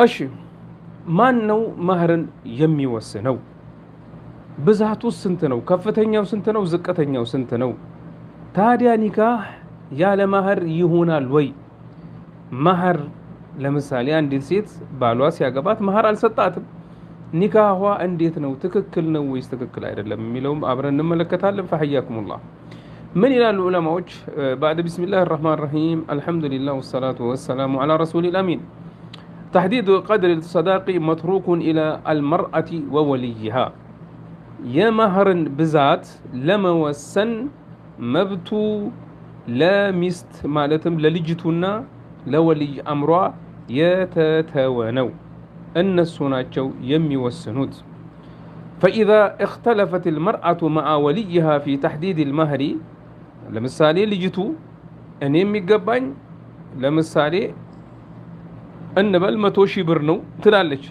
እሺ ማን ነው መህርን የሚወስነው? ብዛቱ ስንት ነው? ከፍተኛው ስንት ነው? ዝቅተኛው ስንት ነው? ታዲያ ኒካህ ያለ መህር ይሆናል ወይ? መህር ለምሳሌ አንዲት ሴት ባሏ ሲያገባት መህር አልሰጣትም። ኒካህዋ እንዴት ነው? ትክክል ነው ወይስ ትክክል አይደለም የሚለውም አብረን እንመለከታለን። ፈሐያኩሙላህ። ምን ይላሉ ዑለማዎች? ባዕድ ቢስሚላህ الرحمن الرحيم الحمد لله والصلاة والسلام على رسول الأمين. تحديد قدر الصداق متروك إلى المرأة ووليها. يا مهر بزات لما وسن مبتو لا مست مالتم للجتنا لولي أمرا يتتوانو أن السناتشو يمي والسنود. فإذا اختلفت المرأة مع وليها في تحديد المهر لمثالي لجتو أن يمي قبان لمثالي እንበል 100 ሺህ ብር ነው ትላለች።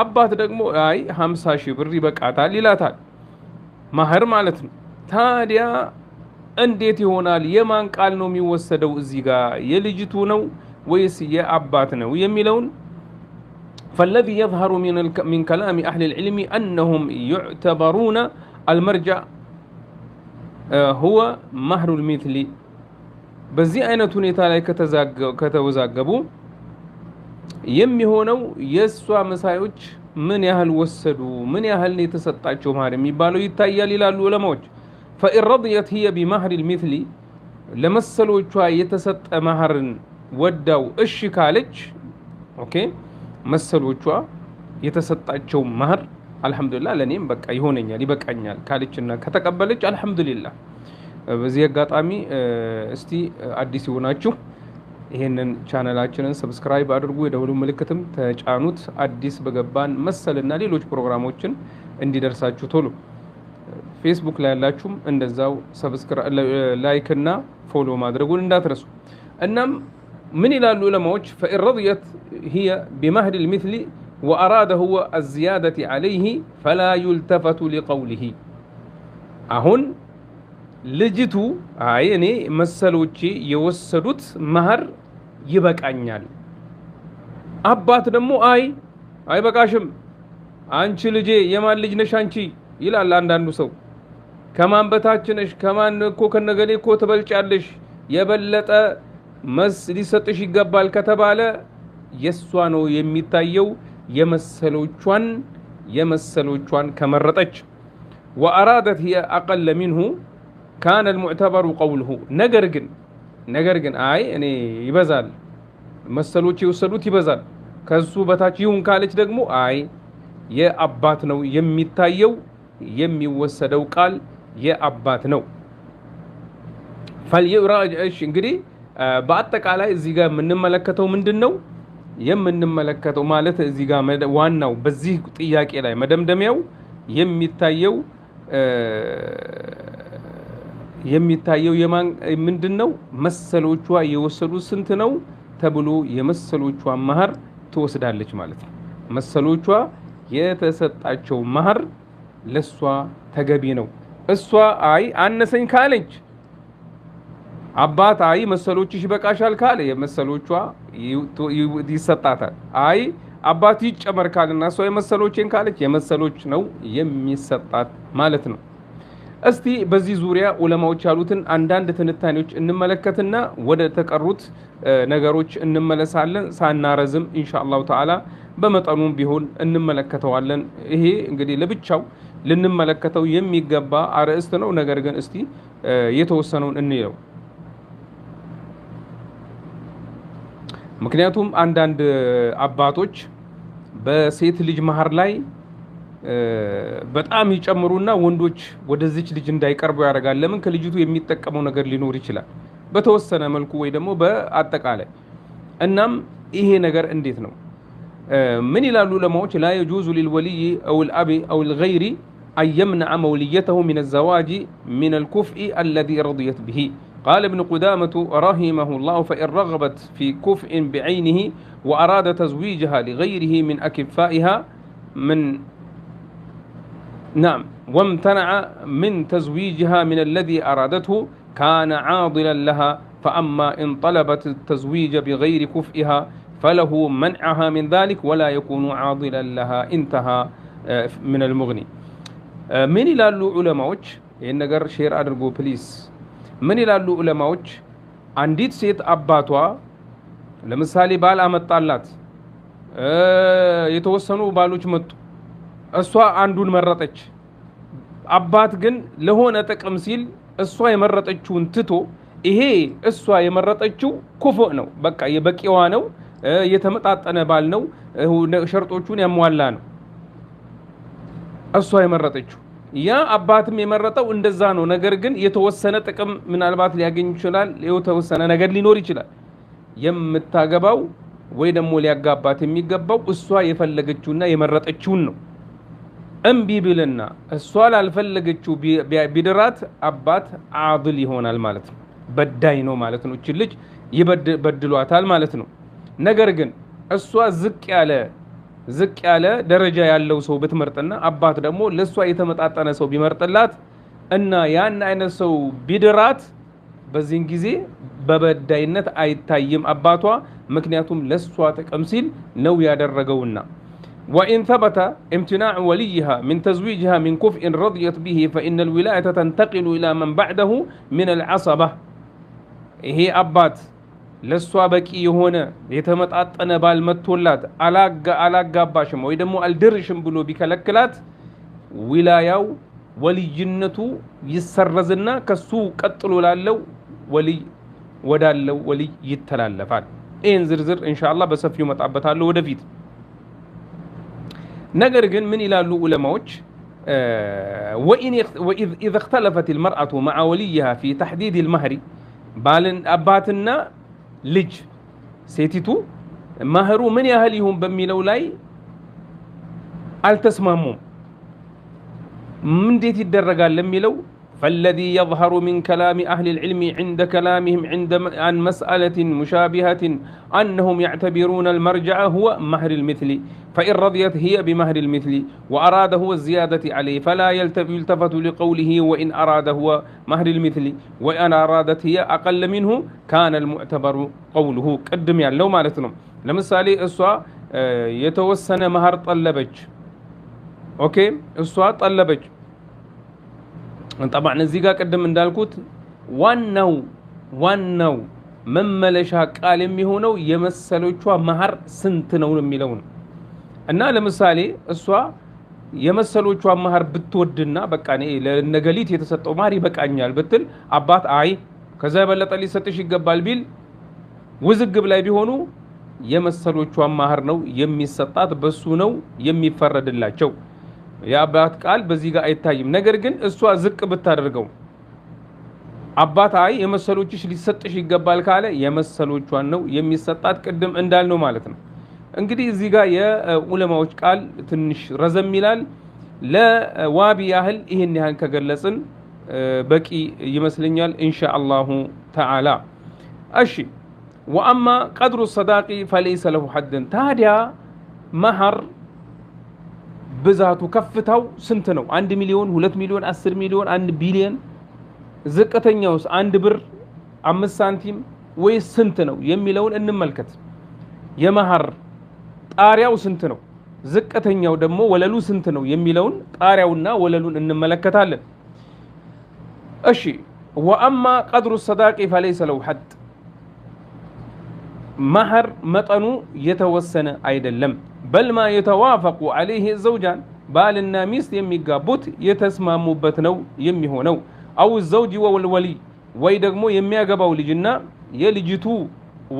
አባት ደግሞ አይ 50 ሺህ ብር ይበቃታል ይላታል። ማህር ማለት ነው። ታዲያ እንዴት ይሆናል? የማን ቃል ነው የሚወሰደው እዚህ ጋር? የልጅቱ ነው ወይስ የአባት ነው የሚለውን فالذي يظهر من كلام أهل العلم أنهم يعتبرون المرجع هو مهر المثل. በዚህ አይነት ሁኔታ ላይ ከተወዛገቡ የሚሆነው የሷ መሳዮች ምን ያህል ወሰዱ፣ ምን ያህል የተሰጣቸው ማህር የሚባለው ይታያል ይላሉ ዑለማዎች። فإن رضيت هي بمهر المثل ለመሰሎቿ የተሰጠ ማህርን ወዳው እሺ ካለች ኦኬ መሰሎቿ የተሰጣቸው ማህር አልহামዱሊላህ ለኔም በቃ ይሆነኛል ይበቃኛል ካለችና ከተቀበለች አልহামዱሊላህ። በዚህ አጋጣሚ እስቲ አዲስ ይሆናችሁ ይሄንን ቻናላችንን ሰብስክራይብ አድርጉ፣ የደወሉ ምልክትም ተጫኑት። አዲስ በገባን መሰልና ሌሎች ፕሮግራሞችን እንዲደርሳችሁ ቶሎ። ፌስቡክ ላይ ያላችሁም እንደዛው ሰብስክራይብ ላይክ እና ፎሎ ማድረጉን እንዳትረሱ። እናም ምን ይላሉ ዑለማዎች? فإن رضيت هي بمهر المثل وأراد هو الزيادة عليه فلا يلتفت لقوله. አሁን ልጅቱ አይ እኔ መሰሎቼ የወሰዱት ማህር ይበቃኛል፣ አባት ደግሞ አይ አይበቃሽም፣ አንቺ ልጄ የማን ልጅ ነሽ አንቺ ይላል አንዳንዱ ሰው። ከማን በታች ነሽ? ከማን እኮ ከነገሌ እኮ ትበልጫለሽ፣ የበለጠ መስ ሊሰጥሽ ይገባል ከተባለ የሷ ነው የሚታየው የመሰሎቿን ከመረጠች። وأرادت هي أقل منه كان المعتبر قوله. ነገር ግን አይ እኔ ይበዛል መሰሎች የወሰዱት ይበዛል ከሱ በታች ይሁን ካለች ደግሞ አይ የአባት ነው የሚታየው የሚወሰደው ቃል የአባት ነው። فاليراجع እንግዲህ በአጠቃላይ እዚህ ጋር የምንመለከተው ምንድነው? የምንመለከተው ማለት እዚህ ጋር ዋናው በዚህ ጥያቄ ላይ መደምደሚያው የሚታየው የማን ምንድነው? መሰሎቿ የወሰዱት ስንት ነው ተብሎ የመሰሎቿ ማህር ትወስዳለች ማለት ነው። መሰሎቿ የተሰጣቸው ማህር ለሷ ተገቢ ነው። እሷ አይ አነሰኝ ካለች አባት አይ መሰሎችሽ ይበቃሻል ካለ የመሰሎቿ ይሰጣታል። አይ አባት ይጨመር ካለና እሷ የመሰሎችን ካለች የመሰሎች ነው የሚሰጣት ማለት ነው። እስቲ በዚህ ዙሪያ ዑለማዎች ያሉትን አንዳንድ ትንታኔዎች እንመለከትና ወደ ተቀሩት ነገሮች እንመለሳለን። ሳናረዝም ኢንሻአላሁ ተዓላ በመጠኑም ቢሆን እንመለከተዋለን። ይሄ እንግዲህ ለብቻው ልንመለከተው የሚገባ አርዕስት ነው። ነገር ግን እስቲ የተወሰነውን እንየው። ምክንያቱም አንዳንድ አባቶች በሴት ልጅ ማህር ላይ በጣም ይጨምሩና ወንዶች ወደዚች ልጅ እንዳይቀርቡ ያደርጋል። ለምን? ከልጅቱ የሚጠቀመው ነገር ሊኖር ይችላል በተወሰነ መልኩ ወይ ደግሞ በአጠቃላይ። እናም ይሄ ነገር እንዴት ነው? ምን ይላሉ ዑለማዎች? لا يجوز للولي أو الأب أو الغير أن يمنع موليته من الزواج من الكفء الذي رضيت به. قال ابن قدامة رحمه الله: فإن رغبت في كفء بعينه وأراد تزويجها لغيره من أكفائها وامتنع من تزويجها من الذي أرادته كان عاضلا لها. فأما إن طلبت التزويج بغير كفئها فله منعها من ذلك ولا يكون عاضلا لها انتهى من المغني من يلالو علماءዎች ይሄን ነገር ሼር አድርጎ ፕሊስ من ይላሉ ዑለማዎች አንዲት ሴት አባቷ ለምሳሌ ባል አመጣላት የተወሰኑ ባሎች መጡ እሷ አንዱን መረጠች አባት ግን ለሆነ ጥቅም ሲል እሷ የመረጠችውን ትቶ ይሄ እሷ የመረጠችው ኩፉእ ነው በቃ የበቂዋ ነው የተመጣጠነ ባል ነው ሸርጦቹን ያሟላ ነው እሷ የመረጠችው ያ አባትም የመረጠው እንደዛ ነው ነገር ግን የተወሰነ ጥቅም ምናልባት ሊያገኝ ይችላል የተወሰነ ነገር ሊኖር ይችላል የምታገባው ወይ ደሞ ሊያጋባት የሚገባው እሷ የፈለገችውና የመረጠችውን ነው እምቢ ቢልና እሷ ላልፈለገችው ቢድራት አባት አድል ይሆናል ማለት ነው በዳይ ነው ማለት ነው እቺ ልጅ ይበድሏታል ማለት ነው ነገር ግን እሷ ዝቅ ያለ ደረጃ ያለው ሰው ብትመርጥና አባት ደግሞ ለሷ የተመጣጣነ ሰው ቢመርጥላት እና ያን አይነት ሰው ቢድራት በዚህን ጊዜ በበዳይነት አይታይም አባቷ ምክንያቱም ለሷ ጥቅም ሲል ነው ያደረገውና وإن ثبت امتناع وليها من تزويجها من كفء رضيت به فإن الولاية تنتقل إلى من بعده من العصبة هي أبات لسوا بكي هنا يتمطاطن بالمتولات አላጋ ባሽም ወይ ደግሞ አልድርሽም ብሎ ቢከለክላት ዊላያው ወልይነቱ ይሰረዝና ከሱ ቀጥሎ ላለው ወልይ ወዳለው ወልይ ይተላለፋል ይሄን ዝርዝር ኢንሻአላህ በሰፊው መጣበታለሁ ወደፊት ነገር ግን ምን ይላሉ ዑለማዎች وإذا اختلفت المرأة مع وليها في تحديد المهر بالن أباتنا ልጅ ሴቲቱ ማህሩ ምን ያህል ይሁን በሚለው ላይ አልተስማሙም እንዴት ይደረጋል ለሚለው فالذي يظهر من كلام أهل العلم عند كلامهم عن مسألة مشابهة أنهم يعتبرون المرجع هو مهر المثل فإن رضيت هي بمهر المثل وأراد هو الزيادة عليه فلا يلتفت لقوله وإن أراد هو مهر المثل وإن أرادت هي أقل منه كان المعتبر قوله قدم يعني لو مالتنا لمثالي إسوا يتوسن مهر طلبج أوكي إسوا طلبج طبعا እዚህ ጋር ቀደም እንዳልኩት ዋናው መመለሻ ቃል የሚሆነው የመሰሎቿ መህር ስንት ነው የሚለው ነው እና ለምሳሌ እሷ የመሰሎቿ መህር ብትወድና በቃ ለነገሊት የተሰጠው መህር ይበቃኛል ብትል አባት አይ ከዛ በለጠ ሊሰጥሽ ይገባል ቢል ውዝግብ ላይ ቢሆኑ የመሰሎቿ መህር ነው የሚሰጣት በሱ ነው የሚፈረድላቸው የአባት ቃል በዚህ ጋር አይታይም ነገር ግን እሷ ዝቅ ብታደርገው አባት አይ የመሰሎችሽ ሊሰጥሽ ይገባል ካለ የመሰሎቿን ነው የሚሰጣት ቅድም እንዳልነው ማለት ነው እንግዲህ እዚህ ጋር የዑለማዎች ቃል ትንሽ ረዘም ይላል ለዋቢ ያህል ይሄን ያህል ከገለጽን በቂ ይመስለኛል ኢንሻአላሁ ተዓላ እሺ وأما قدر الصداق فليس له حد ታዲያ መህር ብዛቱ ከፍታው ስንት ነው 1 ሚሊዮን 2 ሚሊዮን 10 ሚሊዮን 1 ቢሊዮን ዝቅተኛውስ 1 ብር 5 ሳንቲም ወይ ስንት ነው የሚለውን እንመልከት የመህር ጣሪያው ስንት ነው ዝቅተኛው ደግሞ ወለሉ ስንት ነው የሚለውን ጣሪያውና ወለሉን እንመለከታለን እሺ وأما قدر الصداق فليس له حد مهر مطنو يتوسن አይደለም بل ما يتوافق عليه الزوجان بالنا ሚስት የሚጋቡት የተስማሙበት ነው የሚሆነው او الزوج والولي ወይ ደግሞ የሚያገባው ልጅና የልጅቱ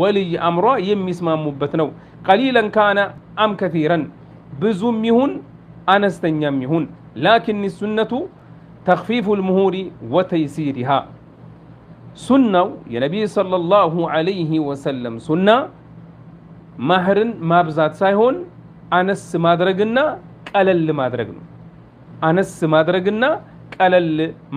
ወልይ አምሯ የሚስማሙበት ነው قليلا كان ام كثيرا ብዙም ይሁን አነስተኛም ይሁን لكن السنه تخفيف المهور وتيسيرها سنة የነብይ ሰለላሁ ዐለይሂ ወሰለም ሱና ማህርን ማብዛት ሳይሆን አነስ ማድረግና ቀለል ማድረግ ነው አነስ ማድረግና ቀለል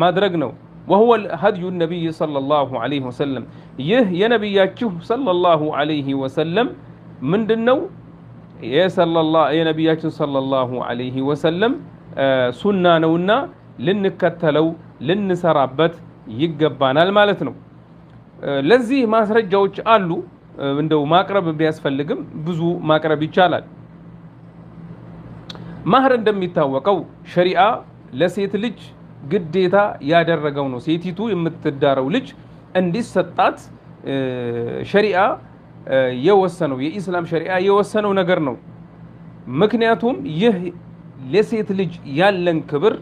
ማድረግ ነው وهو هدي النبي صلى الله عليه وسلم ይህ የነብያችሁ ሰለላሁ ዐለይሂ ወሰለም ምንድነው የነብያችን ሰለላሁ ዐለይሂ ወሰለም ሱና ነውና ልንከተለው ልንሰራበት ይገባናል ማለት ነው ለዚህ ማስረጃዎች አሉ እንደው ማቅረብ ቢያስፈልግም ብዙ ማቅረብ ይቻላል። ማህር እንደሚታወቀው ሸሪዓ ለሴት ልጅ ግዴታ ያደረገው ነው። ሴቲቱ የምትዳረው ልጅ እንዲሰጣት ሸሪዓ የወሰነው የኢስላም ሸሪዓ የወሰነው ነገር ነው። ምክንያቱም ይህ ለሴት ልጅ ያለን ክብር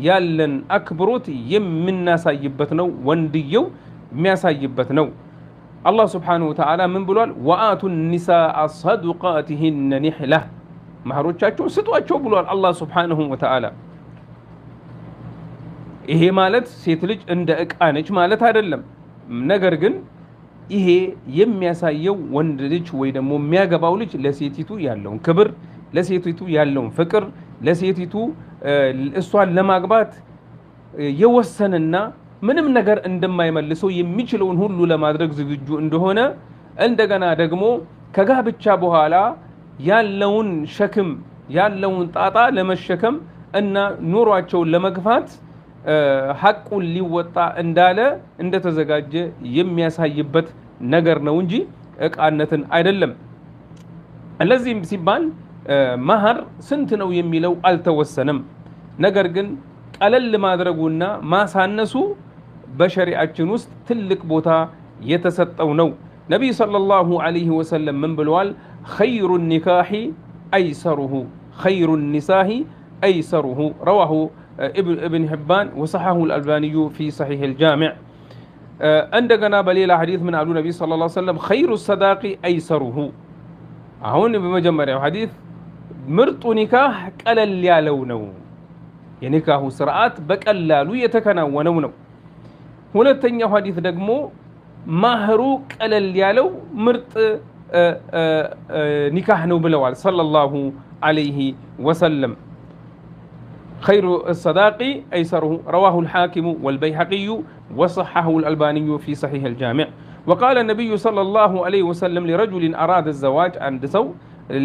ያለን አክብሮት የምናሳይበት ነው። ወንድየው የሚያሳይበት ነው። አላህ ስብሓነሁ ወተዓላ ምን ብሏል? ወአቱ ኒሳአ ሰዱቃቲሂነ ኒሕላ ማህሮቻቸውን ስጧቸው ብሏል አላህ ስብሓነሁ ወተዓላ። ይሄ ማለት ሴት ልጅ እንደ ዕቃ ነች ማለት አይደለም። ነገር ግን ይሄ የሚያሳየው ወንድ ልጅ ወይ ደግሞ የሚያገባው ልጅ ለሴቲቱ ያለውን ክብር፣ ለሴቲቱ ያለውን ፍቅር፣ ለሴቲቱ እሷን ለማግባት የወሰነና ምንም ነገር እንደማይመልሰው የሚችለውን ሁሉ ለማድረግ ዝግጁ እንደሆነ እንደገና ደግሞ ከጋብቻ በኋላ ያለውን ሸክም ያለውን ጣጣ ለመሸከም እና ኑሯቸውን ለመግፋት ሐቁን ሊወጣ እንዳለ እንደተዘጋጀ የሚያሳይበት ነገር ነው እንጂ ዕቃነትን አይደለም። ለዚህም ሲባል ማህር ስንት ነው የሚለው አልተወሰነም። ነገር ግን ቀለል ማድረጉና ማሳነሱ በሸሪዓችን ውስጥ ትልቅ ቦታ የተሰጠው ነው። ነቢይ ሰለላሁ ዐለይሂ ወሰለም ምን ብለዋል? ኸይሩ ኒካሒ አይሰሩሁ ኸይሩ ኒሳሂ አይሰሩሁ ረዋሁ ابن حبان وصححه الألباني في صحيح الجامع. عندنا بليلة حديث من أبو النبي صلى الله عليه وسلم خير الصداق أيسره. هون بمجمع حديث مرط نكاح قلل يالونو የኒካሁ ስርዓት በቀላሉ የተከናወነው ነው። ሁለተኛው ሐዲስ ደግሞ ማህሩ ቀለል ያለው ምርጥ ኒካህ ነው ብለዋል ሰለላሁ ዐለይሂ ወሰለም። خير الصداق أيسره رواه الحاكم والبيهقي وصححه الألباني في صحيح الجامع. وقال النبي صلى الله عليه وسلم لرجل أراد الزواج عند سو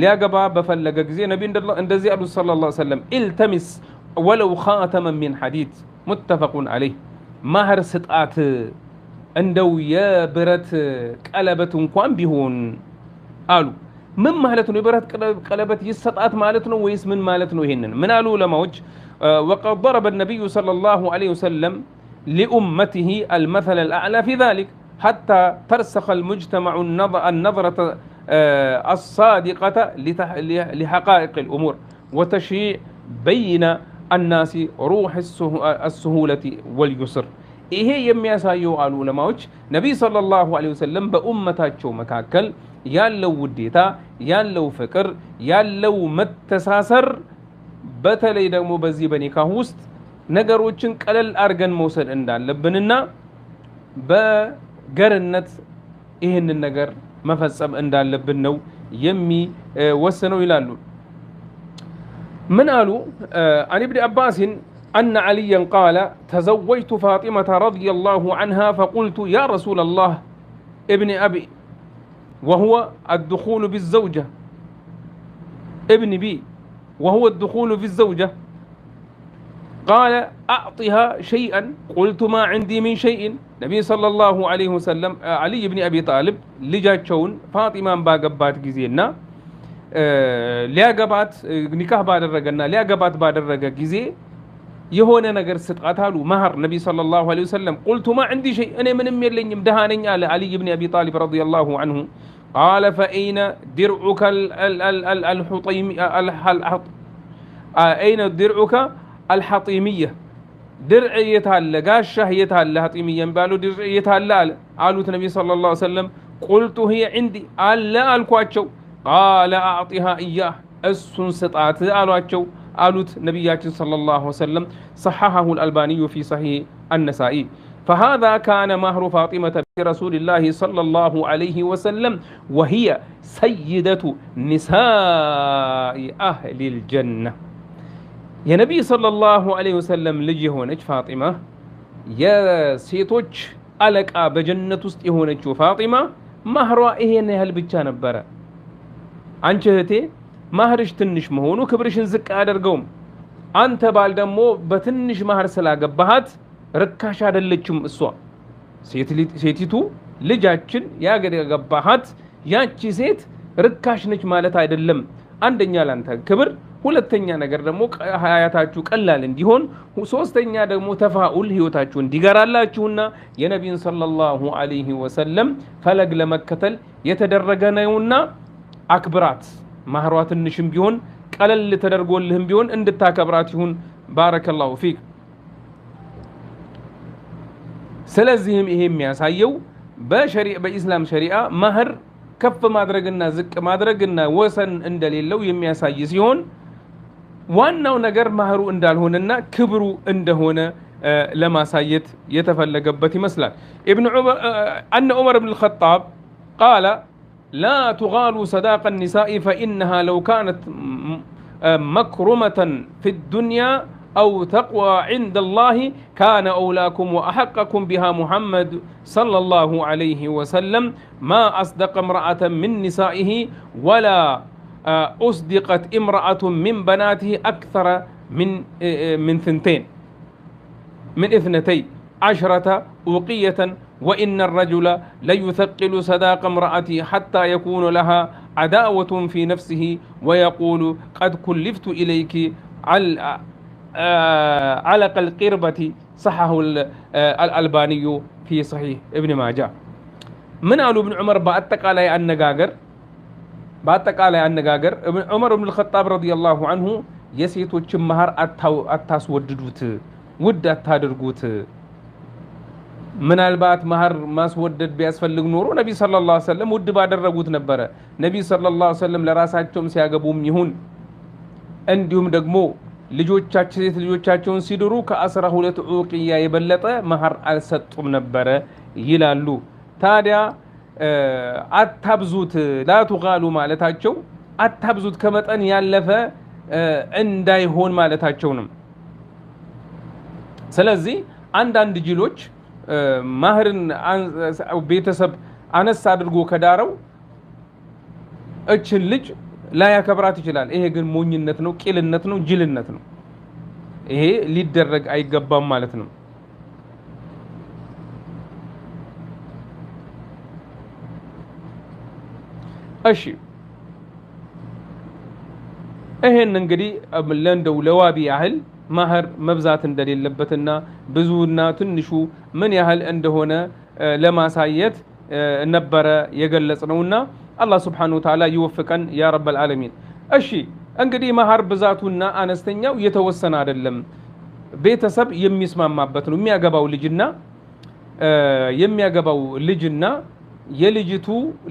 ليقبا بفلق جزي نبي اندزي أبو صلى الله عليه وسلم التمس ولو خاتما من حديد متفق عليه. مهر ستات እንደው የብረት ቀለበት እንኳን ቢሆን አሉ። ምን ማለት ነው? የብረት ቀለበት ይሰጣት ማለት ነው ወይስ ምን ማለት ነው? ይሄንን ምን አሉ ዑለማዎች? وقد ضرب النبي صلى الله عليه وسلم لأمته المثل الأعلى في ذلك حتى ترسخ المجتمع النظرة الصادقة لحقائق الأمور وتشيع بين الناس روح السهولة واليسر. ይሄ የሚያሳየው አሉ ዑለማዎች ነብይ ሰለላሁ ዐለይሂ ወሰለም በኡመታቸው መካከል ያለው ውዴታ ያለው ፍቅር ያለው መተሳሰር በተለይ ደግሞ በዚህ በኒካህ ውስጥ ነገሮችን ቀለል አድርገን መውሰድ እንዳለብንና በገርነት ይሄንን ነገር መፈጸም እንዳለብን ነው የሚወሰነው ይላሉ። ምን አሉ? አን ኢብኑ አባስን أن عليا قال تزوجت فاطمة رضي الله عنها فقلت يا رسول الله ابن أبي وهو الدخول بالزوجة ابن بي وهو الدخول في الزوجة قال أعطها شيئا قلت ما عندي من شيء. نبي صلى الله عليه وسلم علي بن أبي طالب لجاتشون فاطمة باقبات جزينا لياقبات نكاح بعد الرجلنا لياقبات بعد الرجل جزي የሆነ ነገር ስጣት አሉ። ማህር ነብይ ሰለላሁ ዐለይሂ ወሰለም قلت ما عندي شيء እኔ ምንም የለኝም ደሃ ነኝ አለ علي بن ابي طالب رضي الله عنه. قال فاين درعك الحطيم اين درعك الحطيميه درع የታለ ጋሻህ የታለ حطيميه ባለው ድርዕ የታለ አሉት ነብይ ሰለላሁ ዐለይሂ ወሰለም قلت هي عندي አለ አልኳቸው። قال اعطها اياه እሱን ስጣት አሏቸው قالت نبياتنا صلى الله عليه وسلم. صححه الألباني في صحيح النسائي. فهذا كان مهر فاطمة برسول الله صلى الله عليه وسلم وهي سيدة نساء أهل الجنة. يا نبي صلى الله عليه وسلم لجي هونج فاطمة يا سيتوج ألك بجنة هونج فاطمة مهرها إيه هل بتشان برا عنشهتي ማህርሽ ትንሽ መሆኑ ክብርሽን ዝቅ አደርገውም። አንተ ባል ደግሞ በትንሽ ማህር ስላገባሃት ርካሽ አይደለችም እሷ ሴቲቱ ልጃችን ያገባሃት ያቺ ሴት ርካሽ ነች ማለት አይደለም። አንደኛ ላንተ ክብር፣ ሁለተኛ ነገር ደግሞ ሀያታችሁ ቀላል እንዲሆን፣ ሶስተኛ ደግሞ ተፋኡል ህይወታችሁ እንዲገራላችሁና የነቢዩን ሰለላሁ ዐለይሂ ወሰለም ፈለግ ለመከተል የተደረገ ነውና አክብራት። ማህሯ ትንሽም ቢሆን ቀለል ተደርጎልህም ቢሆን እንድታከብራት ይሁን። ባረከላሁ ፊክ። ስለዚህም ይሄ የሚያሳየው በኢስላም ሸሪዓ ማህር ከፍ ማድረግና ዝቅ ማድረግና ወሰን እንደሌለው የሚያሳይ ሲሆን ዋናው ነገር ማህሩ እንዳልሆነና ክብሩ እንደሆነ ለማሳየት የተፈለገበት ይመስላል። أن عمر بن الخطاب قال لا تغالوا صداق النساء فإنها لو كانت مكرمة في الدنيا أو تقوى عند الله كان أولاكم وأحقكم بها محمد صلى الله عليه وسلم ما أصدق امرأة من نسائه ولا أصدقت امرأة من بناته أكثر من اثنتي عشرة أوقية وإن الرجل ليثقل صداق امرأته حتى يكون لها عداوة في نفسه ويقول قد كلفت إليك علق القربة. صحه الألباني في صحيح ابن ماجه. من قالوا ابن عمر بأتقالي النقاقر عمر بن الخطاب رضي الله عنه يسيتو مهر أتاسوددوت ود أتادرقوت من البات مهر ما سودد بياسفلق نورو نبي صلى الله عليه وسلم ود بادرقوت نبرا نبي صلى الله عليه وسلم لراساتهم سياقبوم يهون እንዲሁም ደግሞ ሴት ልጆቻቸውን ሲድሩ ከ12 ዑቂያ የበለጠ መህር አልሰጡም ነበር ይላሉ። ታዲያ አታብዙት ላቱጋሉ ማለታቸው አታብዙት ከመጠን ያለፈ እንዳይሆን ማለታቸው ነው። ስለዚህ አንዳንድ ጅሎች መህርን ቤተሰብ አነስ አድርጎ ከዳረው እችን ልጅ لا ያከብራት ይችላል። ይሄ ግን ሞኝነት ነው፣ ቂልነት ነው፣ ጅልነት ነው። ይሄ ሊደረግ አይገባም ማለት ነው። እሺ ይሄን እንግዲህ ለእንደው ለዋቢ ያህል ማህር መብዛት እንደሌለበትና ብዙና ትንሹ ምን ያህል እንደሆነ ለማሳየት ነበረ የገለጽነውና الله سبحانه وتعالى يوفقن يا رب العالمين. أشي እንግዲህ ማህር ብዛቱና አነስተኛው የተወሰነ አይደለም። ቤተሰብ የሚስማማበት ነው። የሚያገባው ልጅና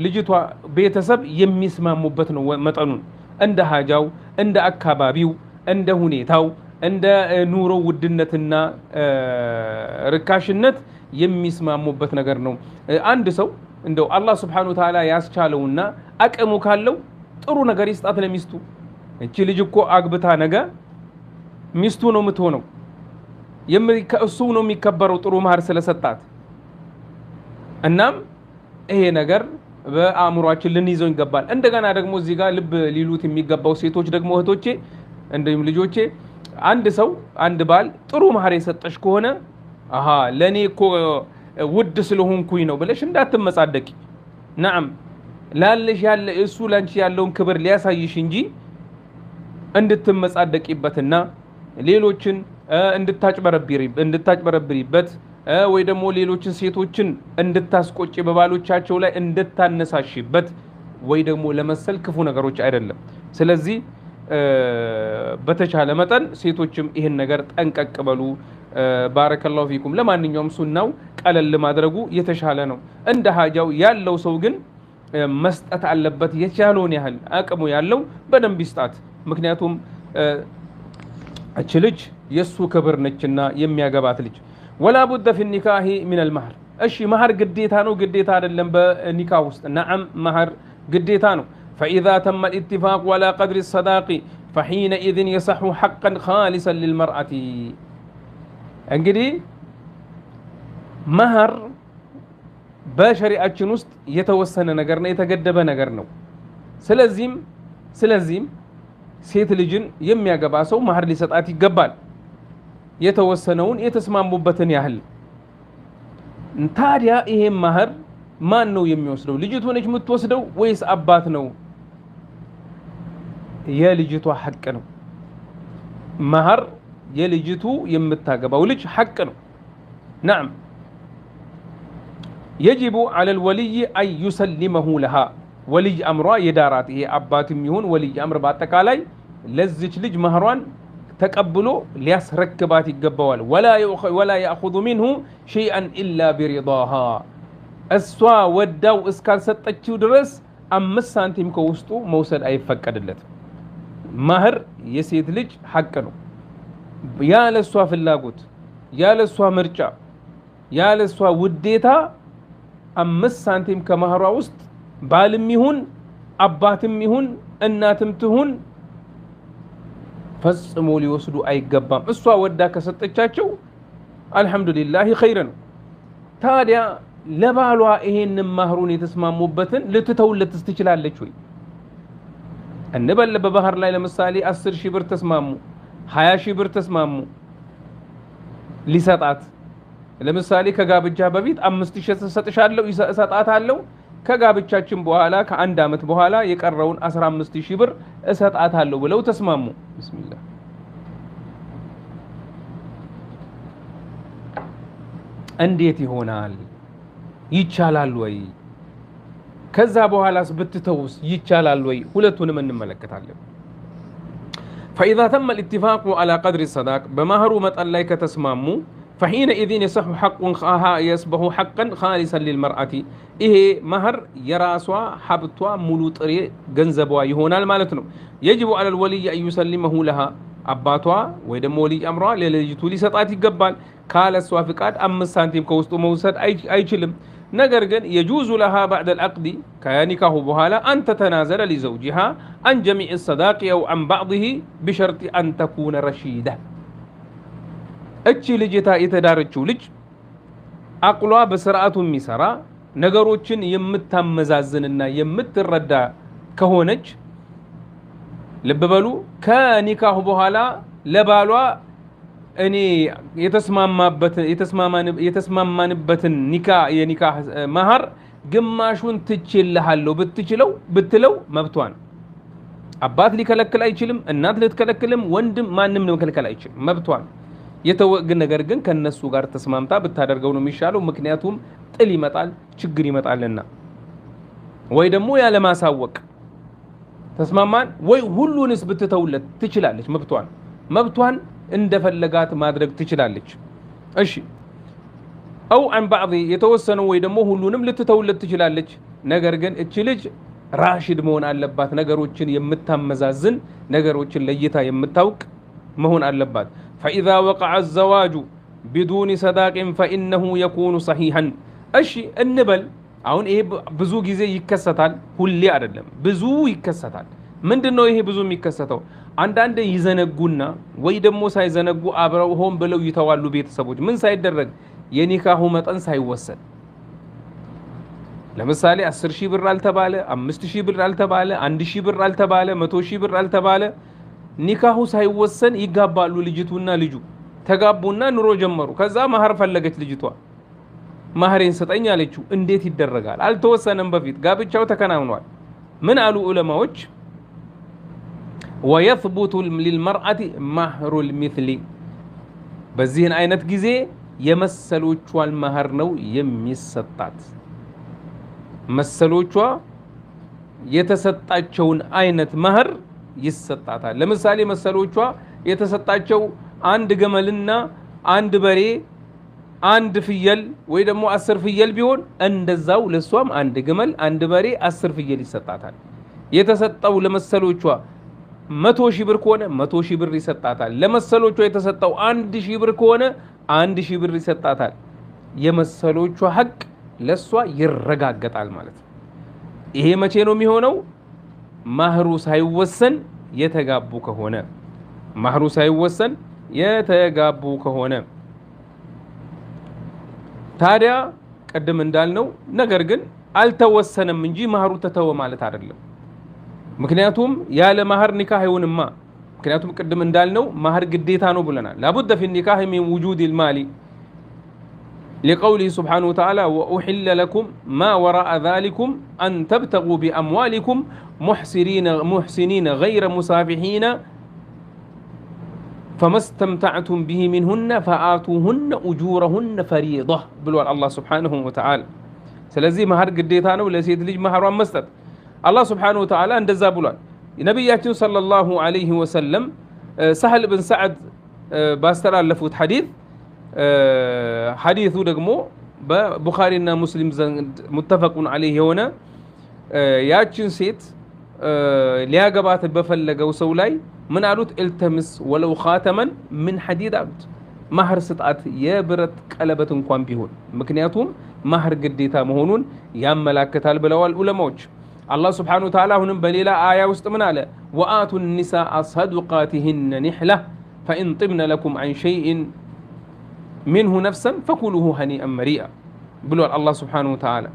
ልጅቷ ቤተሰብ የሚስማሙበት ነው። መጠኑን እንደ ሀጃው እንደ አካባቢው እንደ ሁኔታው እንደ ኑሮ ውድነትና ርካሽነት የሚስማሙበት ነገር ነው። አንድ ሰው እንደው አላህ Subhanahu Wa Ta'ala ያስቻለውና አቅሙ ካለው ጥሩ ነገር ይስጣት ለሚስቱ። እቺ ልጅ እኮ አግብታ ነገ ሚስቱ ነው የምትሆነው። እሱ ነው የሚከበረው ጥሩ ማህር ስለሰጣት። እናም ይሄ ነገር በአእምሯችን ልንይዘው ይገባል። እንደገና ደግሞ እዚህ ጋር ልብ ሊሉት የሚገባው ሴቶች ደግሞ እህቶቼ እንደም ልጆቼ አንድ ባል ጥሩ ማህር የሰጠሽ ከሆነ ለኔ እኮ ውድ ስለሆንኩኝ ነው ብለሽ እንዳትመጻደቂ። نعم ላለሽ ያለ እሱ ላንቺ ያለውን ክብር ሊያሳይሽ እንጂ እንድትመጻደቂበትና ሌሎችን እንድታጭበረብሪበት ወይ ደግሞ ሌሎችን ሴቶችን እንድታስቆጪ በባሎቻቸው ላይ እንድታነሳሽበት ወይ ደግሞ ለመሰል ክፉ ነገሮች አይደለም። ስለዚህ በተቻለ መጠን ሴቶችም ይሄን ነገር ጠንቀቅ በሉ። ባረከላሁ ፊኩም። ለማንኛውም ሱናው ቀለል ማድረጉ የተሻለ ነው። እንደ ሀጃው ያለው ሰው ግን መስጠት አለበት። የቻለውን ያህል አቅሙ ያለው በደንብ ይስጣት። ምክንያቱም እቺ ልጅ የሱ ክብር ነችና የሚያገባት ልጅ። ولا بد في النكاح من المهر. እሺ መህር ግዴታ ነው ግዴታ አይደለም በኒካህ ውስጥ? نعم መህር ግዴታ ነው። فإذا تم الاتفاق ولا قدر الصداق فحينئذ يصح حقا خالصا للمرأة. እንግዲህ መህር በሸሪዓችን ውስጥ የተወሰነ ነገር ነው፣ የተገደበ ነገር ነው። ስለዚህም ሴት ልጅን የሚያገባ ሰው መህር ሊሰጣት ይገባል፣ የተወሰነውን የተስማሙበትን ያህል። ታዲያ ይሄ መህር ማን ነው የሚወስደው? ልጅቱ ነች የምትወስደው ወይስ አባት ነው? የልጅቷ ሐቅ ነው። መህር የልጅቱ የምታገባው ልጅ ሐቅ ነው። نعم يجب على الولي أن يسلمه لها ولي أمرها يدارات هي أباتم يهون ولي أمر باتكالاي لزج لج مهران تقبلوا ليسركبات الجبوال ولا يأخذ منه شيئا إلا برضاها السوا وداو اسكال ستتشو درس 5 سنتيم كوستو موسد أي فكدلت مهر يسيد لج حقنو يا لسوا في اللاغوت يا لسوا مرجع يا لسوا وديتا 5 سنتيم كمهرا وسط بالم يهون أباتم يهون እናትም ትሁን ፈጽሞ ሊወስዱ አይገባም። እሷ ወዳ ከሰጠቻቸው አልহামዱሊላህ ኸይር ነው። ታዲያ ለባሏ ይሄን ማህሩን የተስማሙበትን ልትተውለት ትችላለች ወይ? እንበል በባህር ላይ ለምሳሌ 10 ሺህ ብር ተስማሙ፣ 20 ሺህ ብር ተስማሙ ሊሰጣት። ለምሳሌ ከጋብቻ በፊት 5000 ተሰጥሻለሁ እሰጣታለሁ፣ ከጋብቻችን በኋላ ከአንድ አመት በኋላ የቀረውን 15000 ብር እሰጣታለሁ ብለው ተስማሙ። ቢስሚላህ እንዴት ይሆናል? ይቻላል ወይ? ከዛ በኋላስ ብትተውስ ይቻላል ወይ? ሁለቱንም እንመለከታለን። فإذا تم الاتفاق على قدر الصداق بمهر مطن لاي كتسمامو فحينئذ يصح حق يصبح حقا خالصا للمرأة إيه مهر يراسوا حبتوا ملو طري ገንዘቧ ይሆናል ማለት ነው። يجب على الولي أن يسلمه لها አባቷ ወይ ደግሞ ወሊ አምሯ ለልጅቱ ሊሰጣት ይገባል። ካለሷ ፍቃድ 5 ሳንቲም ከውስጡ መውሰድ አይችልም። ነገር ግን يجوز لها بعد العقد كنكاح بحالا أن تتنازل لزوجها عن جميع الصداق أو عن بعضه بشرط أن تكون رشيدة እቺ ልጅታ የተዳረችው ልጅ አቅሏ በስርዓቱ የሚሰራ ነገሮችን የምታመዛዝንና የምትረዳ ከሆነች ልብ በሉ ከኒካሁ በኋላ ለባሏ እኔ የተስማማንበትን የኒካህ መህር ግማሹን ትችልሃለሁ ብትለው መብቷን አባት ሊከለክል አይችልም። እናት ልትከለክልም፣ ወንድም ማንም ሊከለክል አይችልም። መብቷን የተወግን ነገር ግን ከነሱ ጋር ተስማምታ ብታደርገው ነው የሚሻለው። ምክንያቱም ጥል ይመጣል፣ ችግር ይመጣልና። ወይ ደግሞ ያለ ማሳወቅ ተስማማን ወይ ሁሉንስ ብትተውለት ትችላለች። መብቷን እንደፈለጋት ማድረግ ትችላለች። እሺ አው عن بعض የተወሰነው ወይ ደግሞ ሁሉንም ልትተውለት ትችላለች። ነገር ግን እቺ ልጅ ራሽድ መሆን አለባት። ነገሮችን የምታመዛዝን ነገሮችን ለይታ የምታውቅ መሆን አለባት። فإذا وقع الزواج بدون صداق فإنه يكون صحيحا እሺ እንበል አሁን ይሄ ብዙ ጊዜ ይከሰታል፣ ሁሌ አይደለም፣ ብዙ ይከሰታል። ምንድነው ይሄ ብዙ የሚከሰተው? አንዳንዴ ይዘነጉና ወይ ደግሞ ሳይዘነጉ አብረው ሆን ብለው ይተዋሉ ቤተሰቦች። ምን ሳይደረግ የኒካሁ መጠን ሳይወሰን። ለምሳሌ 10000 ብር አልተባለ፣ 5000 ብር አልተባለ፣ 1000 ብር አልተባለ፣ 100000 ብር አልተባለ፣ ኒካሁ ሳይወሰን ይጋባሉ። ልጅቱና ልጁ ተጋቡና ኑሮ ጀመሩ። ከዛ መህር ፈለገች ልጅቷ። መህሬን ስጠኝ አለችው። እንዴት ይደረጋል? አልተወሰነም በፊት ጋብቻው ተከናውኗል። ምን አሉ ዑለማዎች? ويثبت للمرأة مهر المثل በዚህን አይነት ጊዜ የመሰሎቿን መህር ነው የሚሰጣት። መሰሎቿ የተሰጣቸውን አይነት መህር ይሰጣታል። ለምሳሌ መሰሎቿ የተሰጣቸው አንድ ገመልና አንድ በሬ አንድ ፍየል ወይ ደግሞ 10 ፍየል ቢሆን እንደዛው ለሷም አንድ ገመል አንድ በሬ 10 ፍየል ይሰጣታል። የተሰጣው ለመሰሎቿ 100,000 ብር ከሆነ 100,000 ብር ይሰጣታል። ለመሰሎቿ የተሰጣው 1,000 ብር ከሆነ 1,000 ብር ይሰጣታል። የመሰሎቿ ሐቅ ለሷ ይረጋገጣል ማለት ነው። ይሄ መቼ ነው የሚሆነው? መህሩ ሳይወሰን የተጋቡ ከሆነ መህሩ ሳይወሰን የተጋቡ ከሆነ ታዲያ ቀደም እንዳልነው ነገር ግን አልተወሰነም እንጂ መህሩ ተተወ ማለት አይደለም። ምክንያቱም ያለ መህር ኒካህ አይሆንማ። ምክንያቱም ቀደም እንዳልነው መህር ግዴታ ነው ብለናል። لابد في النكاح من وجود المال لقوله سبحانه وتعالى وأحل لكم ما وراء ذلكم أن تبتغوا بأموالكم محسنين غير مسافحين فما استمتعتم به منهن فآتوهن أجورهن فريضة بلوال الله سبحانه وتعالى سلزي مهر قديتانه لسيد لج مهر ومستد الله سبحانه وتعالى اندزا بلوال نبياتنا صلى الله عليه وسلم سهل بن سعد باسترال لفوت حديثه دقمو بخارينا مسلم متفق عليه هنا ياتشن سيت لياقبات بفلقوا سولاي من قالوت التمس ولو خاتما من حديد عبد مهر ستات يبرت قلبت እንኳን ቢሆን ምክንያቱም مهر ግዴታ መሆኑን ያመላክታል ብለዋል ዑለማዎች አላህ Subhanahu Wa Ta'ala አሁንም በሌላ አያ ውስጥ ምን አለ وآتوا النساء صدقاتهن نحلة فإن طبن لكم عن شيء منه نفسا فكلوه هنيئا مريئا ብለዋል አላህ Subhanahu Wa Ta'ala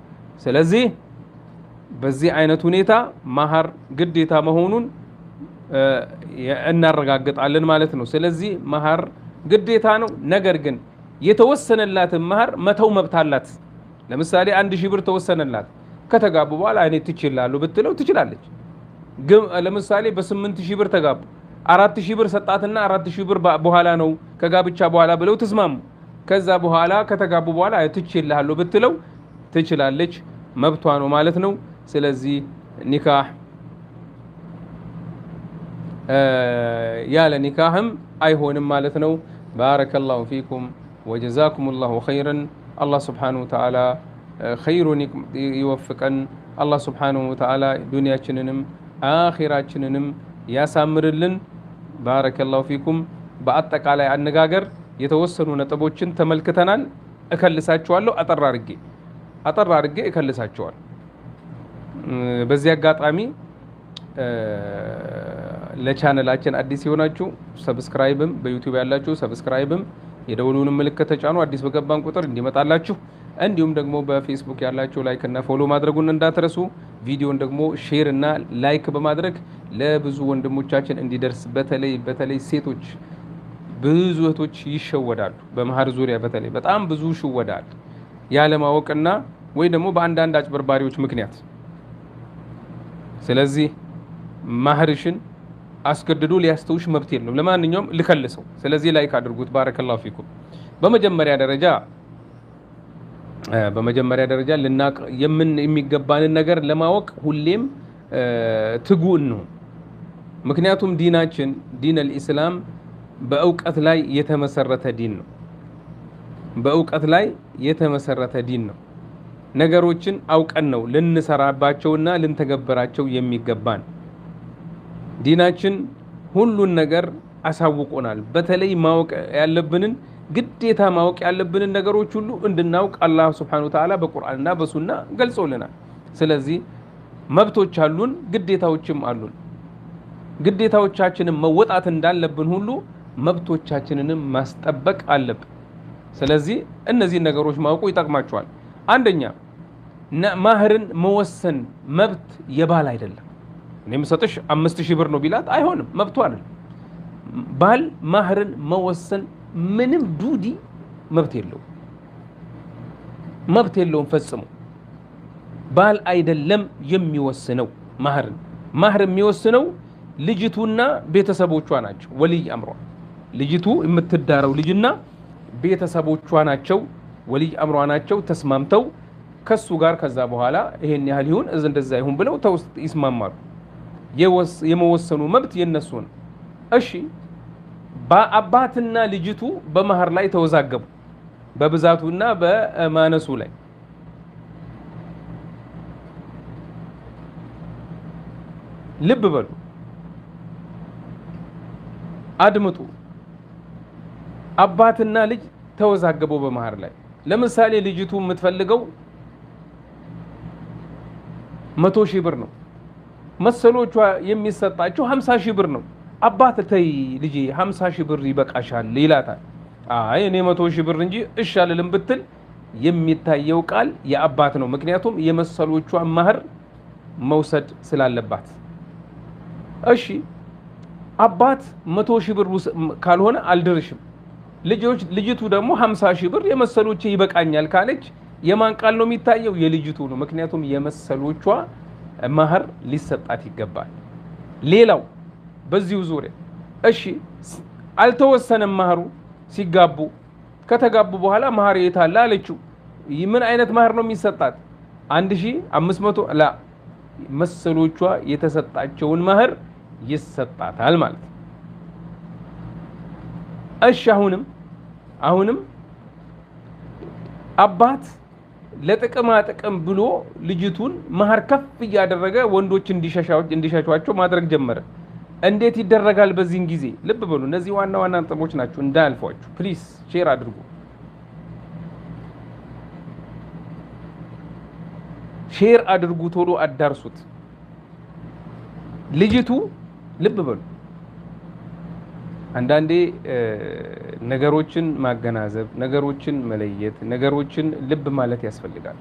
ስለዚህ በዚህ አይነት ሁኔታ مهر ግዴታ መሆኑን እናረጋግጣለን ማለት ነው ስለዚህ መህር ግዴታ ነው ነገር ግን የተወሰነላት መህር መተው መብት አላት ለምሳሌ 1000 ብር ተወሰነላት ከተጋቡ በኋላ እኔ ትችላሉ ብትለው ትችላለች ግን ለምሳሌ በ8000 ብር ተጋቡ 4000 ብር ሰጣትና 4000 ብር በኋላ ነው ከጋብቻ በኋላ ብለው ተስማሙ ከዛ በኋላ ከተጋቡ በኋላ ትችላሉ ብትለው ትችላለች መብቷ ነው ማለት ነው ስለዚህ ኒካህ ያለ ኒካህም አይሆንም ማለት ነው ባረከላሁ ፊኩም ወጀዛኩሙላሁ ኸይረን አላህ Subhanahu Wa Ta'ala ኸይሩን ይወፍቀን አላህ Subhanahu Wa Ta'ala ዱንያችንንም አኺራችንንም ያሳምርልን ባረከላሁ ፊኩም በአጠቃላይ አነጋገር የተወሰኑ ነጥቦችን ተመልክተናል እከልሳቸዋለሁ አጠር አድርጌ እከልሳቸዋለሁ በዚህ አጋጣሚ ለቻናላችን አዲስ ይሆናችሁ ሰብስክራይብም በዩቲዩብ ያላችሁ ሰብስክራይብም የደወሉን ምልክት ተጫኑ አዲስ በገባን ቁጥር እንዲመጣላችሁ እንዲሁም ደግሞ በፌስቡክ ያላችሁ ላይክ እና ፎሎ ማድረጉን እንዳትረሱ ቪዲዮን ደግሞ ሼር እና ላይክ በማድረግ ለብዙ ወንድሞቻችን እንዲደርስ በተለይ ሴቶች ብዙ እህቶች ይሸወዳሉ በመህር ዙሪያ በተለይ በጣም ብዙ ሽወዳል ያለ ማወቅና ወይ ደግሞ በአንዳንድ አጭበርባሪዎች ምክንያት ስለዚህ ማህርሽን አስገድዶ ሊያስተውሽ መብት የለም ለማንኛውም ልከልሰው ስለዚህ ላይክ አድርጉት ባረከላሁ ፊኩም በመጀመሪያ ደረጃ ልናቅ የሚገባንን ነገር ለማወቅ ሁሌም ትጉን ነው ምክንያቱም ዲናችን ዲን الاسلام በእውቀት ላይ የተመሰረተ ዲን ነው ነገሮችን አውቀን ነው ልንሰራባቸውና ልንተገበራቸው የሚገባን ዲናችን ሁሉን ነገር አሳውቆናል በተለይ ማወቅ ያለብንን ግዴታ ማወቅ ያለብንን ነገሮች ሁሉ እንድናውቅ አላህ Subhanahu Wa Ta'ala በቁርአንና በሱና ገልጾልናል ስለዚህ መብቶች አሉን ግዴታዎችም አሉን ግዴታዎቻችንን መወጣት እንዳለብን ሁሉ መብቶቻችንንም ማስጠበቅ አለብን ስለዚህ እነዚህ ነገሮች ማወቁ ይጠቅማቸዋል አንደኛ ማህርን መወሰን መብት የባል አይደለም እኔም ሰጥሽ 5000 ብር ነው ቢላት አይሆንም መብቱ አይደለም ባል ማህርን መወሰን ምንም ዱዲ መብት የለውም ፈጽሞ ባል አይደለም የሚወስነው ማህር የሚወስነው ልጅቱና ቤተሰቦቿ ናቸው ወልይ አምሯ ልጅቱ የምትዳረው ልጅና ቤተሰቦቿ ናቸው ወልይ አምሯ ናቸው ተስማምተው ከሱ ጋር ከዛ በኋላ ይሄን ያህል ይሁን እንደዛ ይሁን ብለው ተውስጥ ይስማማሉ የመወሰኑ መብት የነሱ ነው እሺ በአባትና ልጅቱ በመህር ላይ ተወዛገቡ በብዛቱና በማነሱ ላይ ልብ በሉ አድምጡ አባትና ልጅ ተወዛገቡ በመህር ላይ ለምሳሌ ልጅቱ የምትፈልገው 100,000 ብር ነው መሰሎቿ የሚሰጣቸው 50,000 ብር ነው አባት ተይ ልጄ 50,000 ብር ይበቃሻል ይላታል አይ እኔ 100,000 ብር እንጂ እሺ አልልም ብትል የሚታየው ቃል የአባት ነው ምክንያቱም የመሰሎቿ መህር መውሰድ ስላለባት እሺ አባት 100,000 ብር ካልሆነ አልድርሽም ልጅቱ ደግሞ 50 ሺህ ብር የመሰሎቼ ይበቃኛል ካለች የማን ቃል ነው የሚታየው? የልጅቱ ነው። ምክንያቱም የመሰሎቿ ማህር ሊሰጣት ይገባል። ሌላው በዚሁ ዙሪያ እሺ አልተወሰነም ማህሩ ሲጋቡ ከተጋቡ በኋላ ማህር የታለ አለችው። ምን አይነት ማህር ነው የሚሰጣት? 1500 ላ መሰሎቿ የተሰጣቸውን ማህር ይሰጣታል ማለት ነው። እሺ አሁንም አባት ለጥቅማ ጥቅም ብሎ ልጅቱን ማህር ከፍ እያደረገ ወንዶች እንዲሸሿቸው ማድረግ ጀመረ። እንዴት ይደረጋል? በዚህን ጊዜ ልብ በሉ። እነዚህ ዋና ዋና ነጥቦች ናቸው እንዳያልፏችሁ። ፕሊስ ሼር አድርጉ። ሼር አድርጉ፣ ቶሎ አዳርሱት። ልጅቱ ልብ በሉ። አንዳንዴ ነገሮችን ማገናዘብ፣ ነገሮችን መለየት፣ ነገሮችን ልብ ማለት ያስፈልጋል።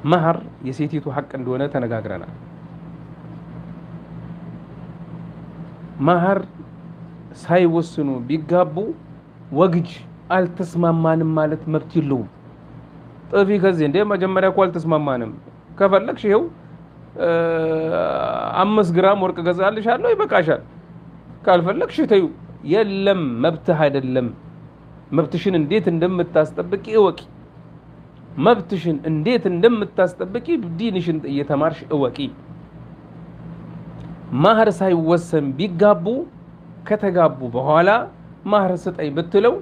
ማህር የሴቲቱ ሐቅ እንደሆነ ተነጋግረናል። ማህር ሳይወስኑ ቢጋቡ ወግጅ አልተስማማንም ማለት መብት የለውም። ጥፊ ከዚህ እንደ መጀመሪያ እኮ አልተስማማንም፣ ከፈለግሽ ይኸው 5 ግራም ወርቅ ገዛልሻለሁ ይበቃሻል፣ ካልፈለግሽ ተይው። የለም መብትህ አይደለም። መብትሽን እንዴት እንደምታስጠብቂ እወቂ። መብትሽን እንዴት እንደምታስጠብቂ ዲንሽን እየተማርሽ እወቂ። ማህር ሳይወሰን ቢጋቡ ከተጋቡ በኋላ ማህር ስጠኝ ብትለው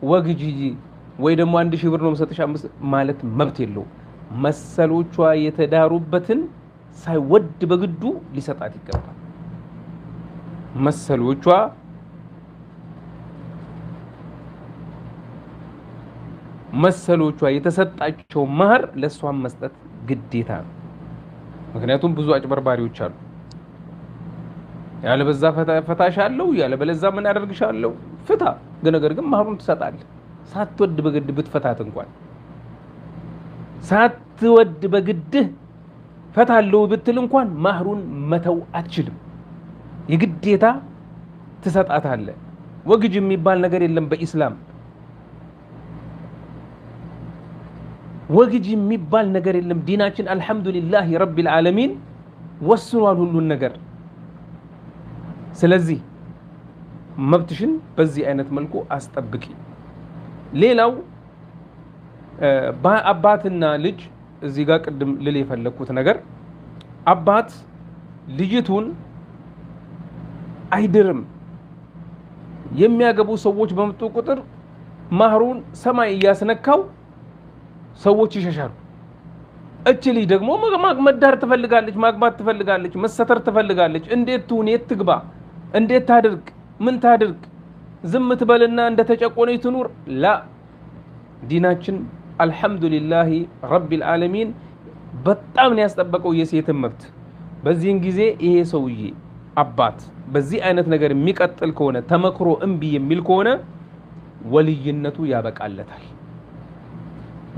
ወግጂ ወይ ደግሞ 1000 ብር ነው መሰጠሽ ማለት መብት የለው። መሰሎቿ የተዳሩበትን ሳይወድ በግዱ ሊሰጣት ይገባል። መሰሎቿ የተሰጣቸው ማህር ለሷም መስጠት ግዴታ ነው። ምክንያቱም ብዙ አጭበርባሪዎች አሉ። ያለበዛ ፈታሻለሁ፣ ያለበለዛ ምን አደርግሻለሁ። ፍታ ነገር ግን ማህሩን ትሰጣለህ። ሳትወድ በግድ ብትፈታት እንኳን ሳትወድ በግድ ፈታለው ብትል እንኳን ማህሩን መተው አትችልም። የግዴታ ትሰጣታለህ። ወግጅ የሚባል ነገር የለም በኢስላም። ወግጅ የሚባል ነገር የለም። ዲናችን አልহামዱሊላህ ረቢል ዓለሚን ወስኗል ሁሉን ነገር። ስለዚህ መብትሽን በዚህ አይነት መልኩ አስጠብቂ። ሌላው አባትና ልጅ እዚህ ጋር ቅድም ልል የፈለኩት ነገር አባት ልጅቱን አይድርም። የሚያገቡ ሰዎች በመጡ ቁጥር ማህሩን ሰማይ እያስነካው ሰዎች ይሸሻሉ። እቺ ልጅ ደግሞ መዳር ትፈልጋለች፣ ማግባት ትፈልጋለች፣ መሰተር ትፈልጋለች። እንዴት ትሁን? የት ትግባ? እንዴት ታድርግ? ምን ታድርግ? ዝም ትበልና እንደተጨቆነች ትኑር? ላ ዲናችን አልহামዱሊላህ ረቢል ዓለሚን በጣም ነው ያስጠበቀው የሴትን መብት። በዚህን ጊዜ ይሄ ሰውዬ አባት በዚህ አይነት ነገር የሚቀጥል ከሆነ ተመክሮ እምቢ የሚል ከሆነ ወልይነቱ ያበቃለታል።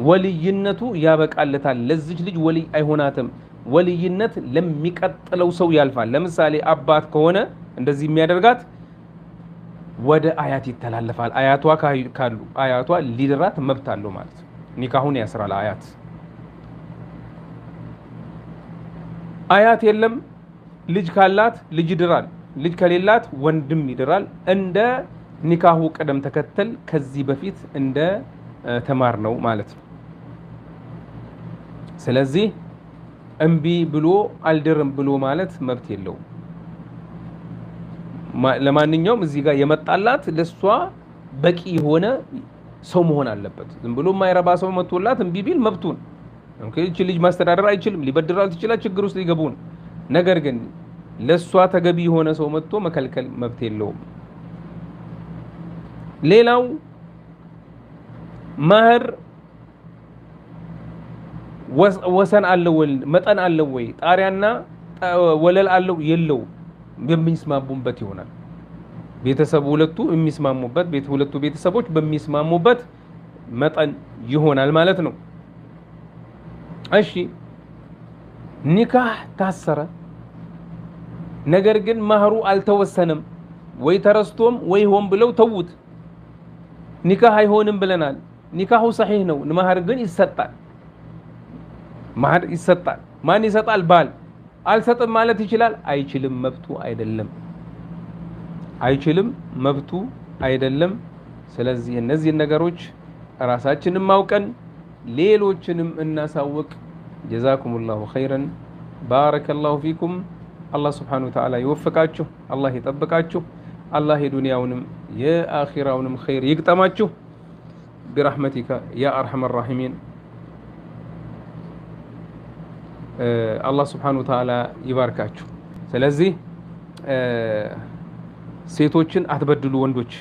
ወልይነቱ ያበቃለታል። ለዚህ ልጅ ወልይ አይሆናትም። ወልይነት ለሚቀጥለው ሰው ያልፋል። ለምሳሌ አባት ከሆነ እንደዚህ የሚያደርጋት ወደ አያት ይተላለፋል። አያቷ ካሉ አያቷ ሊድራት መብት አለው ማለት ነው። ኒካሁን ያስራል አያት። አያት የለም ልጅ ካላት ልጅ ይድራል፣ ልጅ ከሌላት ወንድም ይድራል። እንደ ኒካሁ ቀደም ተከተል ከዚህ በፊት እንደ ተማር ነው ማለት ነው። ስለዚህ እምቢ ብሎ አልድርም ብሎ ማለት መብት የለውም። ለማንኛውም እዚህ ጋር የመጣላት ለሷ በቂ የሆነ ሰው መሆን አለበት። ዝም ብሎ ማይረባ ሰው መጥቶላት እምቢ ቢል መብቱን እቺ ልጅ ማስተዳደር አይችልም፣ ሊበድራል ይችላል፣ ችግር ውስጥ ሊገቡን። ነገር ግን ለሷ ተገቢ የሆነ ሰው መጥቶ መከልከል መብት የለውም። ሌላው ማህር ወሰን አለው ወይ? መጠን አለው ወይ? ጣሪያና ወለል አለው የለው? በሚስማሙበት ይሆናል። ቤተሰቡ ሁለቱ የሚስማሙበት ሁለቱ ቤተሰቦች በሚስማሙበት መጠን ይሆናል ማለት ነው። እሺ ኒካህ ታሰረ፣ ነገር ግን ማህሩ አልተወሰነም። ወይ ተረስቶም ወይ ሆን ብለው ተውት ኒካህ አይሆንም ብለናል ኒካሁ ሰሒህ ነው መህር ግን ይሰጣል መህር ይሰጣል ማን ይሰጣል ባል አልሰጥም ማለት ይችላል አይችልም መብቱ አይደለም አይችልም መብቱ አይደለም ስለዚህ እነዚህ ነገሮች ራሳችንን ማውቀን ሌሎችንም እናሳውቅ ጀዛኩሙላሁ ኸይረን ባረከላሁ ፊኩም አላህ Subhanahu Wa Ta'ala ይወፍቃችሁ አላህ ይጠብቃችሁ አላህ የዱንያውንም የአኺራውንም ኸይር ይግጠማችሁ برحمتك يا أرحم الراحمين الله سبحانه وتعالى يباركاችሁ ስለዚህ ሴቶችን አትበድሉ ወንዶች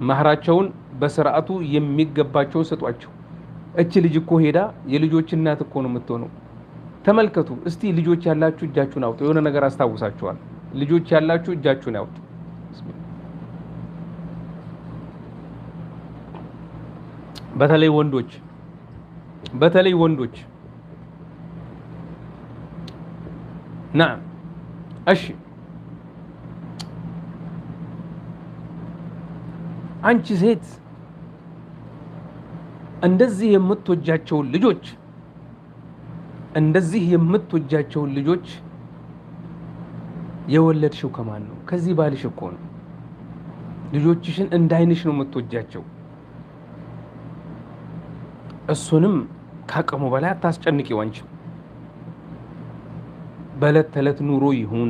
ማህራቸውን በስርዓቱ የሚገባቸውን ሰጧቸው እቺ ልጅ እኮ ሄዳ የልጆች እናት እኮ ነው የምትሆነው ተመልከቱ እስቲ ልጆች ያላችሁ እጃችሁን አውጡ የሆነ ነገር አስተዋውሳችኋል ልጆች ያላችሁ እጃችሁን አውጡ በተለይ ወንዶች نعم እሺ አንቺ ሴት እንደዚህ የምትወጃቸውን ልጆች የወለድሽው ከማን ነው ከዚህ ባልሽ እኮ ነው ልጆችሽን እንዳይንሽ ነው የምትወጃቸው እሱንም ካቀሙ በላይ አታስጨንቂው አንቺ በለት ተለት ኑሮ ይሁን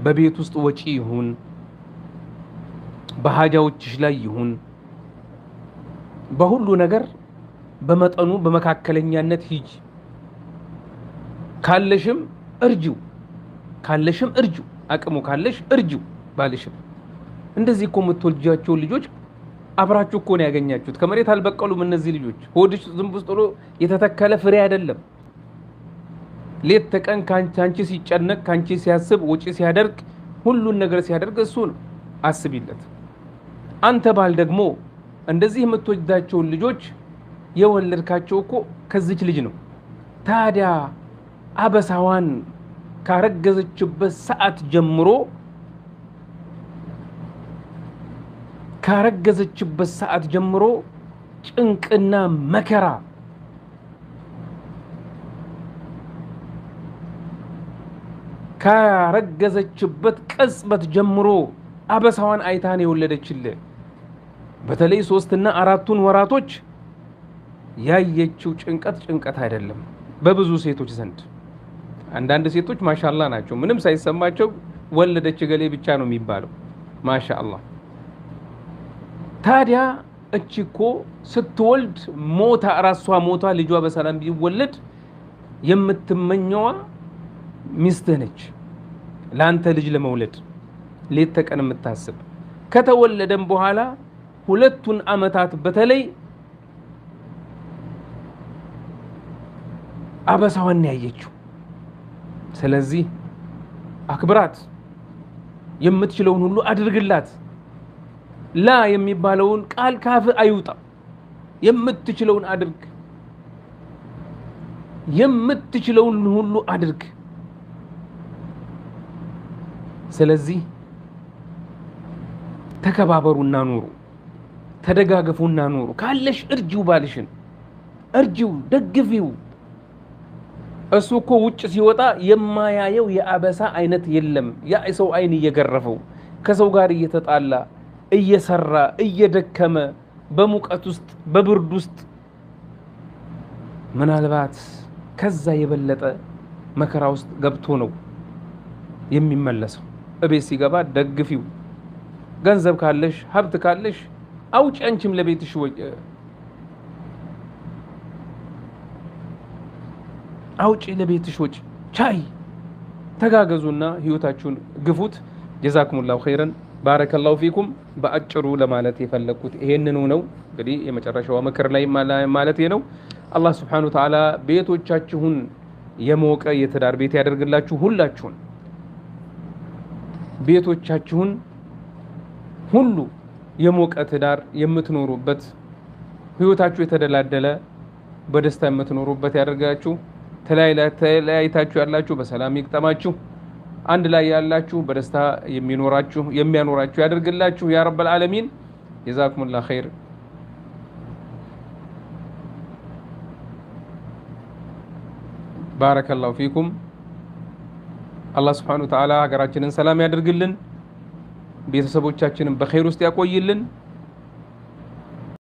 በቤት ውስጥ ወጪ ይሁን በሃጃዎችሽ ላይ ይሁን በሁሉ ነገር በመጠኑ በመካከለኛነት ሂጂ ካለሽም እርጁ አቅሙ ካለሽ እርጁ ባልሽም እንደዚህ እኮ የምትወልጃቸው ልጆች አብራችሁ እኮ ነው ያገኛችሁት ከመሬት አልበቀሉም እነዚህ ልጆች ሆድሽ ዝም ብሎ የተተከለ ፍሬ አይደለም ሌት ተቀን ካንቺ ሲጨነቅ ካንቺ ሲያስብ ወጪ ሲያደርግ ሁሉን ነገር ሲያደርግ እሱ ነው አስቢለት አንተ ባል ደግሞ እንደዚህ የምትወዳቸው ልጆች የወለድካቸው እኮ ከዚች ልጅ ነው ታዲያ አበሳዋን ካረገዘችበት ሰዓት ጀምሮ ጭንቅና መከራ ካረገዘችበት ቅጽበት ጀምሮ አበሳዋን አይታን የወለደችልህ በተለይ 3 እና 4 ወራቶች ያየችው ጭንቀት አይደለም በብዙ ሴቶች ዘንድ አንዳንድ ሴቶች ማሻአላህ ናቸው ምንም ሳይሰማቸው ወለደች ገሌ ብቻ ነው የሚባለው ማሻአላህ ታዲያ እቺኮ ስትወልድ ራሷ ሞታ ልጇ በሰላም ቢወለድ የምትመኘዋ ሚስትህ ነች ላንተ ልጅ ለመውለድ ሌት ተቀን የምታስብ ከተወለደም በኋላ 2 አመታት በተለይ አበሳዋን ያየችው ስለዚህ አክብራት የምትችለውን ሁሉ አድርግላት ላ የሚባለውን ቃል ካፍ አይውጣ የምትችለውን ሁሉ አድርግ ስለዚህ ተከባበሩና ኑሩ ተደጋገፉና ኑሩ ካለሽ እርጂው ባልሽን እርጂው ደግፊው እሱ እኮ ውጭ ሲወጣ የማያየው የአበሳ አይነት የለም ያ ሰው አይን እየገረፈው ከሰው ጋር እየተጣላ እየሰራ እየደከመ በሙቀት ውስጥ በብርድ ውስጥ ምናልባት ከዛ የበለጠ መከራ ውስጥ ገብቶ ነው የሚመለሰው እቤት ሲገባ ደግፊው ገንዘብ ካለሽ ሀብት ካለሽ አውጪ አንቺም ለቤትሽ አውጪ ለቤትሽ ወጪ ቻይ ተጋገዙና ህይወታችሁን ግፉት ጀዛኩሙላሁ ኸይረን ባረከላሁ ፊኩም በአጭሩ ለማለት የፈለኩት ይሄንኑ ነው እንግዲህ የመጨረሻው ምክር ላይ ማለት ነው አላህ Subhanahu Wa Ta'ala ቤቶቻችሁን የሞቀ የትዳር ቤት ያደርግላችሁ ሁላችሁን ቤቶቻችሁን ሁሉ የሞቀ ትዳር የምትኖሩበት ህይወታችሁ የተደላደለ በደስታ የምትኖሩበት ያደርጋችሁ ተለያይታችሁ ያላችሁ በሰላም ይቅጠማችሁ አንድ ላይ ያላችሁ በደስታ የሚያኖራችሁ ያድርግላችሁ ያ ረብ العالمين جزاكم الله خير بارك الله فيكم الله سبحانه وتعالى ሀገራችንን ሰላም ያድርግልን ቤተሰቦቻችንን በኸይር ውስጥ ያቆይልን